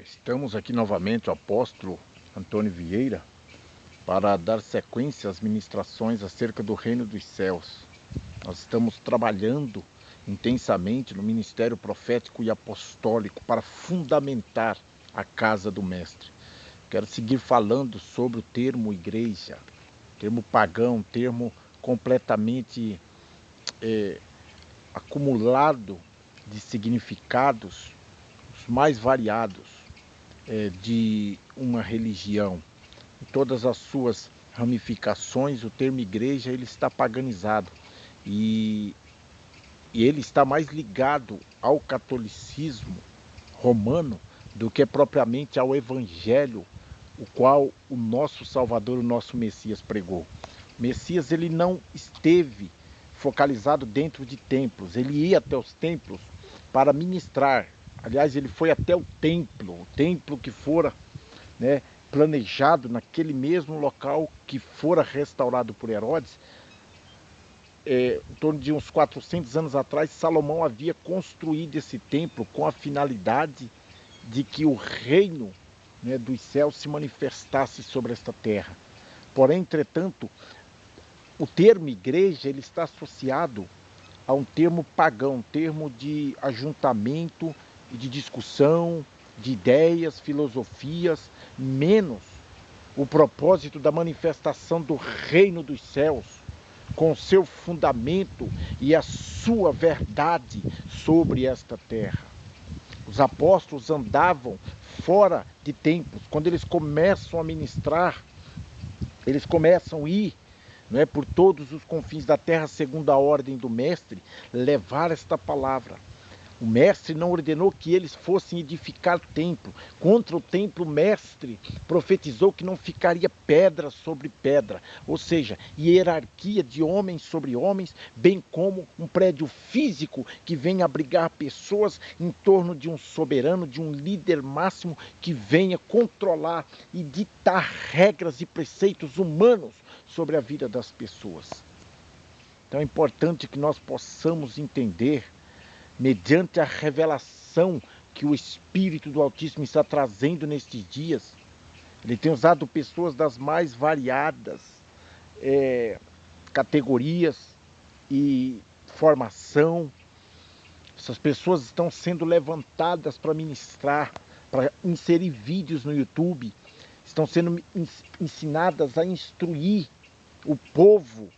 Estamos aqui novamente, o apóstolo Antônio Vieira, para dar sequência às ministrações acerca do reino dos céus. Nós estamos trabalhando intensamente no ministério profético e apostólico para fundamentar a casa do mestre. Quero seguir falando sobre o termo igreja, termo pagão, termo completamente acumulado de significados os mais variados de uma religião. Em todas as suas ramificações, o termo igreja ele está paganizado e ele está mais ligado ao catolicismo romano do que propriamente ao evangelho, o qual o nosso Salvador, o nosso Messias pregou. O Messias ele não esteve focalizado dentro de templos, ele ia até os templos para ministrar. Aliás, ele foi até o templo que fora planejado naquele mesmo local que fora restaurado por Herodes. Em torno de uns 400 anos atrás, Salomão havia construído esse templo com a finalidade de que o reino dos céus se manifestasse sobre esta terra. Porém, entretanto, o termo igreja ele está associado a um termo pagão, um termo de ajuntamento e de discussão, de ideias, filosofias, menos o propósito da manifestação do reino dos céus, com seu fundamento e a sua verdade sobre esta terra. Os apóstolos andavam fora de templos. Quando eles começam a ministrar, eles começam a ir por todos os confins da terra, segundo a ordem do mestre, levar esta palavra. O mestre não ordenou que eles fossem edificar o templo. Contra o templo, o mestre profetizou que não ficaria pedra sobre pedra, ou seja, hierarquia de homens sobre homens, bem como um prédio físico que venha abrigar pessoas em torno de um soberano, de um líder máximo que venha controlar e ditar regras e preceitos humanos sobre a vida das pessoas. Então é importante que nós possamos entender, mediante a revelação que o Espírito do Altíssimo está trazendo nestes dias. Ele tem usado pessoas das mais variadas categorias e formação. Essas pessoas estão sendo levantadas para ministrar, para inserir vídeos no YouTube. Estão sendo ensinadas a instruir o povo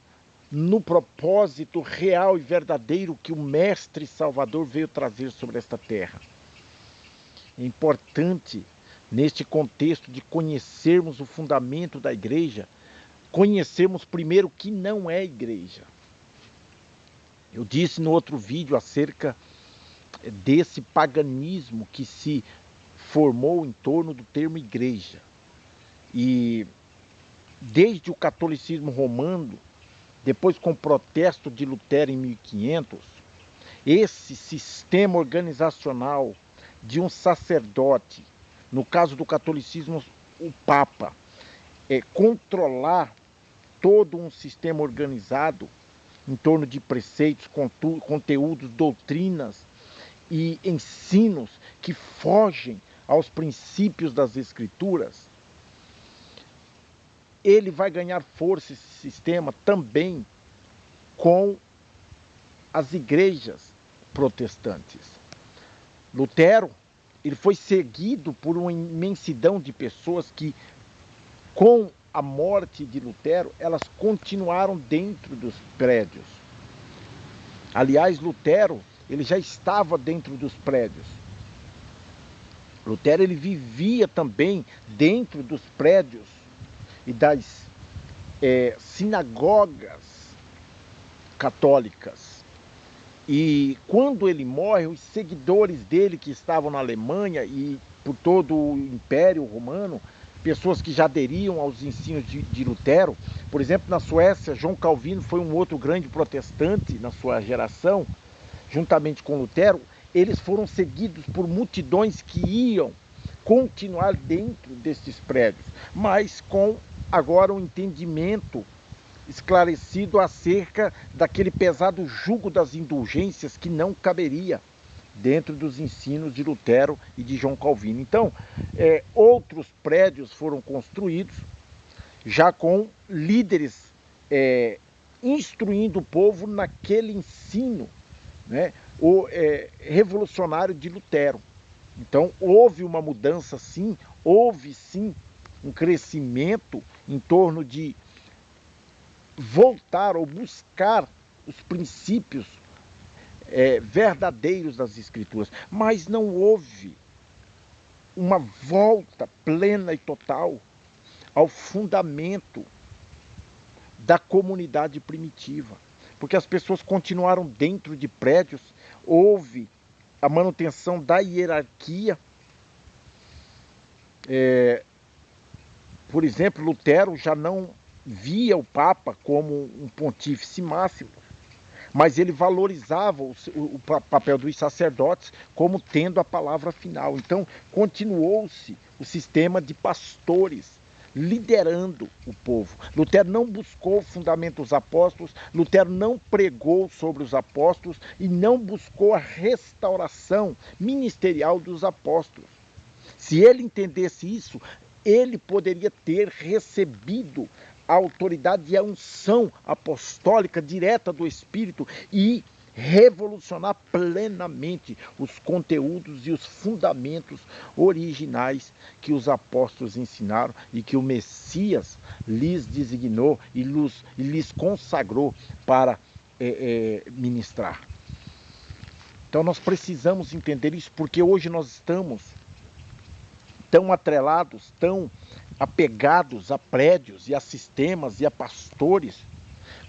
no propósito real e verdadeiro que o Mestre Salvador veio trazer sobre esta terra. É importante, neste contexto de conhecermos o fundamento da igreja, conhecermos primeiro o que não é igreja. Eu disse no outro vídeo acerca desse paganismo que se formou em torno do termo igreja. E desde o catolicismo romano, depois com o protesto de Lutero em 1500, esse sistema organizacional de um sacerdote, no caso do catolicismo o Papa, controlar todo um sistema organizado em torno de preceitos, conteúdos, doutrinas e ensinos que fogem aos princípios das Escrituras, ele vai ganhar força, esse sistema, também com as igrejas protestantes. Lutero, ele foi seguido por uma imensidão de pessoas que, com a morte de Lutero, elas continuaram dentro dos prédios. Aliás, Lutero, ele já estava dentro dos prédios. Lutero, ele vivia também dentro dos prédios e das sinagogas católicas. E quando ele morre, os seguidores dele que estavam na Alemanha e por todo o Império Romano, pessoas que já aderiam aos ensinos de Lutero, por exemplo, na Suécia, João Calvino foi um outro grande protestante na sua geração, juntamente com Lutero, eles foram seguidos por multidões que iam continuar dentro desses prédios, mas com agora um entendimento esclarecido acerca daquele pesado jugo das indulgências que não caberia dentro dos ensinos de Lutero e de João Calvino. Então, outros prédios foram construídos, já com líderes instruindo o povo naquele ensino, né, revolucionário de Lutero. Então, houve uma mudança sim, houve sim um crescimento em torno de voltar ou buscar os princípios verdadeiros das Escrituras, mas não houve uma volta plena e total ao fundamento da comunidade primitiva, porque as pessoas continuaram dentro de prédios, houve a manutenção da hierarquia. Por exemplo, Lutero já não via o Papa como um pontífice máximo, mas ele valorizava o papel dos sacerdotes como tendo a palavra final. Então, continuou-se o sistema de pastores liderando o povo. Lutero não buscou o fundamento dos apóstolos, Lutero não pregou sobre os apóstolos e não buscou a restauração ministerial dos apóstolos. Se ele entendesse isso, ele poderia ter recebido a autoridade e a unção apostólica direta do Espírito e revolucionar plenamente os conteúdos e os fundamentos originais que os apóstolos ensinaram e que o Messias lhes designou e lhes consagrou para ministrar. Então nós precisamos entender isso, porque hoje nós estamos tão atrelados, tão apegados a prédios e a sistemas e a pastores.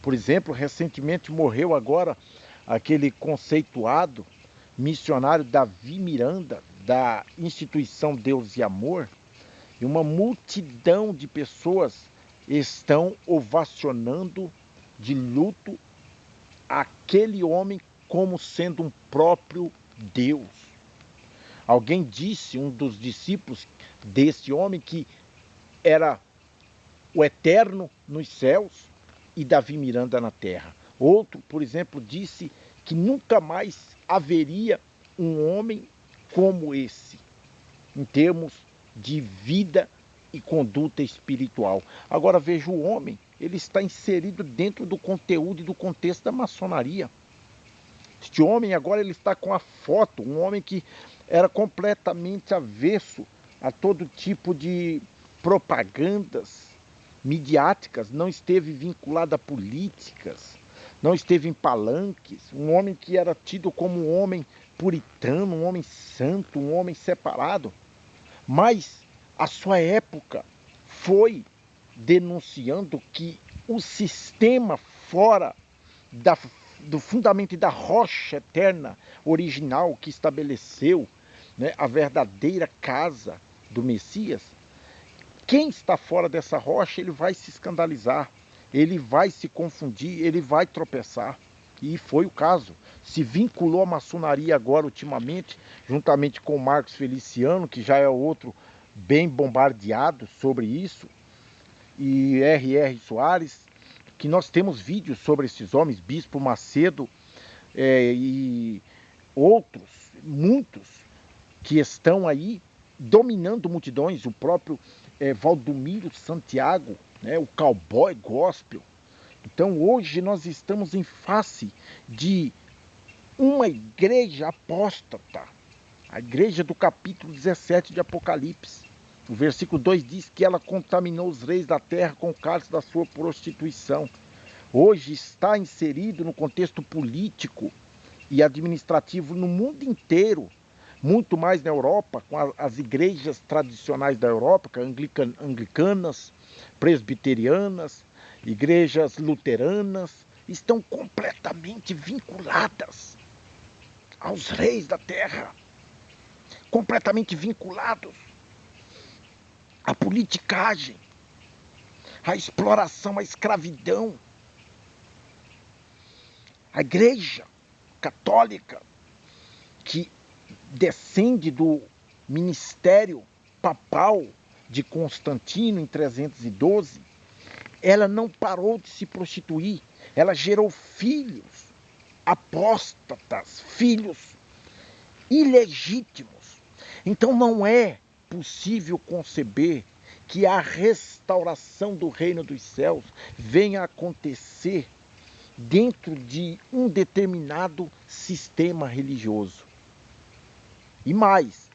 Por exemplo, recentemente morreu agora aquele conceituado missionário Davi Miranda, da instituição Deus e Amor, e uma multidão de pessoas estão ovacionando de luto aquele homem como sendo um próprio Deus. Alguém disse, um dos discípulos desse homem, que era o eterno nos céus e Davi Miranda na terra. Outro, por exemplo, disse que nunca mais haveria um homem como esse, em termos de vida e conduta espiritual. Agora veja, o homem, ele está inserido dentro do conteúdo e do contexto da maçonaria. Este homem agora ele está com a foto, um homem que era completamente avesso a todo tipo de propagandas midiáticas, não esteve vinculado a políticas, não esteve em palanques, um homem que era tido como um homem puritano, um homem santo, um homem separado, mas a sua época foi denunciando que o sistema fora do fundamento e da rocha eterna original que estabeleceu, né, a verdadeira casa do Messias, quem está fora dessa rocha, ele vai se escandalizar, ele vai se confundir, ele vai tropeçar. E foi o caso. Se vinculou à maçonaria agora ultimamente, juntamente com o Marcos Feliciano, que já é outro bem bombardeado sobre isso, e R.R. Soares, que nós temos vídeos sobre esses homens, Bispo Macedo e outros, muitos, que estão aí dominando multidões, o próprio Valdomiro Santiago, né, o cowboy gospel. Então hoje nós estamos em face de uma igreja apóstata, a igreja do capítulo 17 de Apocalipse. O versículo 2 diz que ela contaminou os reis da terra com o cálice da sua prostituição. Hoje está inserido no contexto político e administrativo no mundo inteiro, muito mais na Europa, com as igrejas tradicionais da Europa, anglicanas, presbiterianas, igrejas luteranas, estão completamente vinculadas aos reis da terra, completamente vinculados à politicagem, à exploração, à escravidão. A igreja católica, que descende do ministério papal de Constantino em 312, ela não parou de se prostituir, ela gerou filhos apóstatas, filhos ilegítimos. Então não é possível conceber que a restauração do reino dos céus venha a acontecer dentro de um determinado sistema religioso. E mais,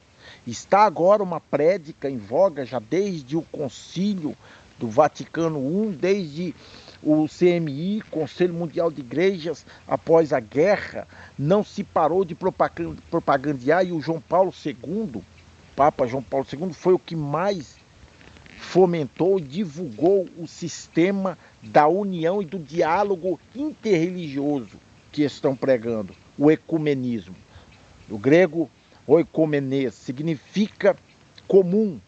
está agora uma prédica em voga já desde o Concílio do Vaticano I, desde o CMI, Conselho Mundial de Igrejas, após a guerra, não se parou de propagandear, e o João Paulo II, Papa João Paulo II, foi o que mais fomentou e divulgou o sistema da união e do diálogo interreligioso que estão pregando, o ecumenismo. Do grego, oikomenês, significa comum,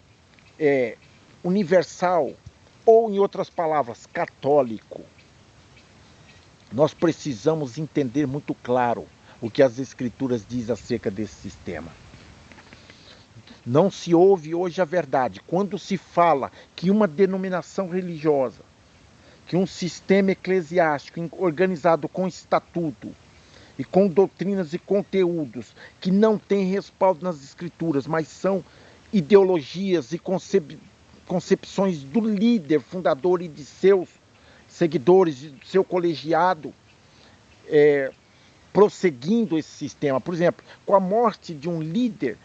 universal, ou, em outras palavras, católico. Nós precisamos entender muito claro o que as Escrituras dizem acerca desse sistema. Não se ouve hoje a verdade quando se fala que uma denominação religiosa, que um sistema eclesiástico organizado com estatuto e com doutrinas e conteúdos que não tem respaldo nas Escrituras, mas são ideologias e concepções do líder fundador e de seus seguidores, do seu colegiado, prosseguindo esse sistema. Por exemplo, com a morte de um líder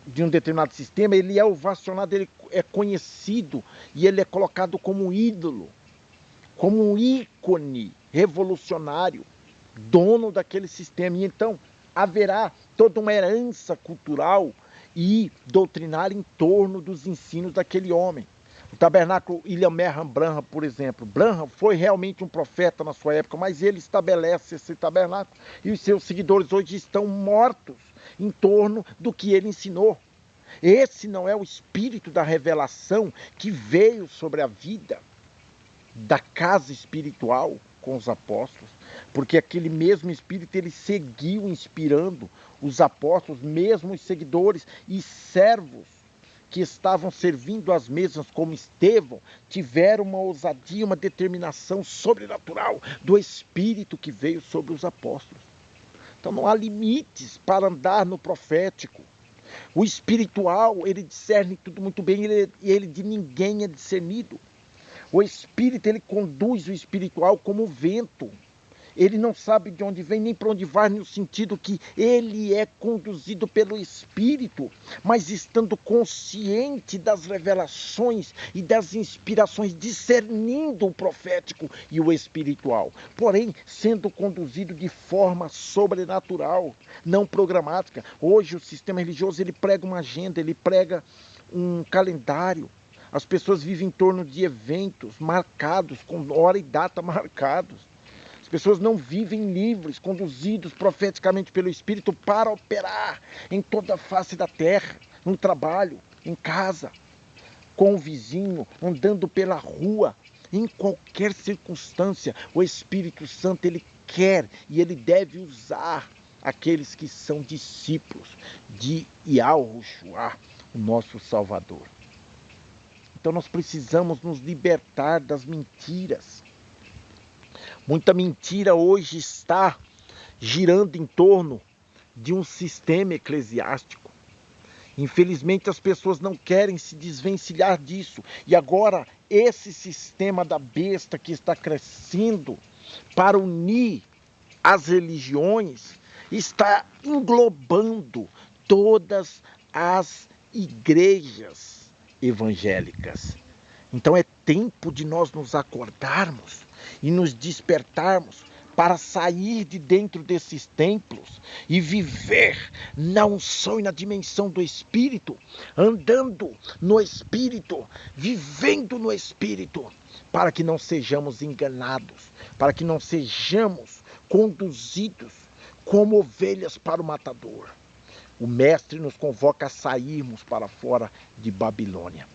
de um determinado sistema, ele é ovacionado, ele é conhecido e ele é colocado como um ídolo, como um ícone revolucionário, dono daquele sistema. E então haverá toda uma herança cultural e doutrinária em torno dos ensinos daquele homem. O tabernáculo William Merham Branham, por exemplo. Branham foi realmente um profeta na sua época, mas ele estabelece esse tabernáculo e os seus seguidores hoje estão mortos em torno do que ele ensinou. Esse não é o espírito da revelação que veio sobre a vida da casa espiritual com os apóstolos, porque aquele mesmo espírito ele seguiu inspirando os apóstolos, mesmo os seguidores e servos que estavam servindo às mesas, como Estevão, tiveram uma ousadia, uma determinação sobrenatural do Espírito que veio sobre os apóstolos. Então não há limites para andar no profético. O espiritual, ele discerne tudo muito bem, e ele de ninguém é discernido. O Espírito, ele conduz o espiritual como o vento. Ele não sabe de onde vem nem para onde vai, no sentido que ele é conduzido pelo Espírito, mas estando consciente das revelações e das inspirações, discernindo o profético e o espiritual, porém sendo conduzido de forma sobrenatural, não programática. Hoje o sistema religioso ele prega uma agenda, ele prega um calendário. As pessoas vivem em torno de eventos marcados, com hora e data marcados. As pessoas não vivem livres, conduzidos profeticamente pelo Espírito para operar em toda a face da terra, no trabalho, em casa, com o vizinho, andando pela rua, em qualquer circunstância. O Espírito Santo, ele quer e ele deve usar aqueles que são discípulos de Yahushua, o nosso Salvador. Então nós precisamos nos libertar das mentiras. Muita mentira hoje está girando em torno de um sistema eclesiástico. Infelizmente as pessoas não querem se desvencilhar disso. E agora esse sistema da besta que está crescendo para unir as religiões está englobando todas as igrejas evangélicas. Então é tempo de nós nos acordarmos e nos despertarmos para sair de dentro desses templos e viver na unção e na dimensão do Espírito, andando no Espírito, vivendo no Espírito, para que não sejamos enganados, para que não sejamos conduzidos como ovelhas para o matador. O Mestre nos convoca a sairmos para fora de Babilônia,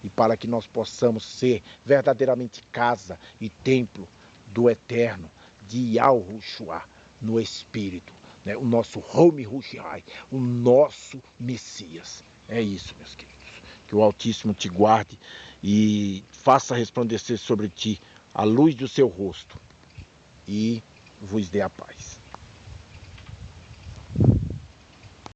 e para que nós possamos ser verdadeiramente casa e templo do Eterno, de Yahushua, no Espírito, né? O nosso Homi Hushai, o nosso Messias. É isso, meus queridos. Que o Altíssimo te guarde e faça resplandecer sobre ti a luz do seu rosto e vos dê a paz.